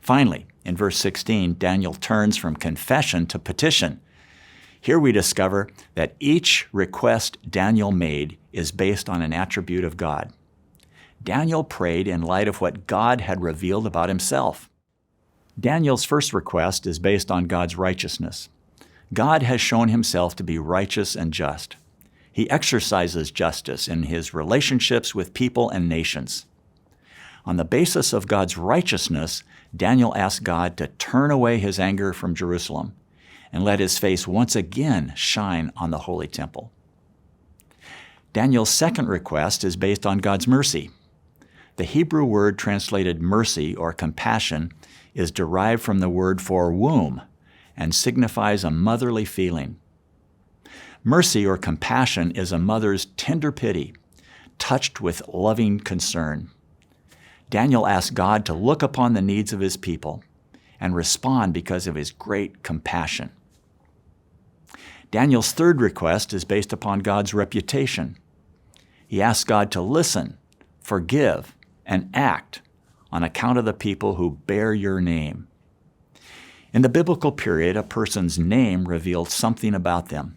Finally, in verse 16, Daniel turns from confession to petition. Here we discover that each request Daniel made is based on an attribute of God. Daniel prayed in light of what God had revealed about himself. Daniel's first request is based on God's righteousness. God has shown himself to be righteous and just. He exercises justice in his relationships with people and nations. On the basis of God's righteousness, Daniel asked God to turn away his anger from Jerusalem and let his face once again shine on the holy temple. Daniel's second request is based on God's mercy. The Hebrew word translated mercy or compassion is derived from the word for womb and signifies a motherly feeling. Mercy or compassion is a mother's tender pity, touched with loving concern. Daniel asked God to look upon the needs of his people and respond because of his great compassion. Daniel's third request is based upon God's reputation. He asked God to listen, forgive, and act on account of the people who bear your name. In the biblical period, a person's name revealed something about them.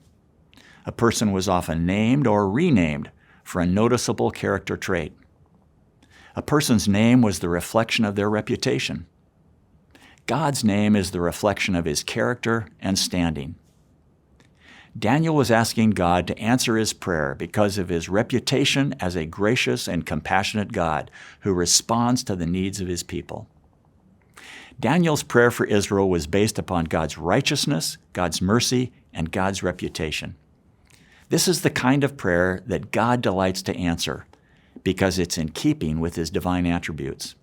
A person was often named or renamed for a noticeable character trait. A person's name was the reflection of their reputation. God's name is the reflection of his character and standing. Daniel was asking God to answer his prayer because of his reputation as a gracious and compassionate God who responds to the needs of his people. Daniel's prayer for Israel was based upon God's righteousness, God's mercy, and God's reputation. This is the kind of prayer that God delights to answer because it's in keeping with his divine attributes.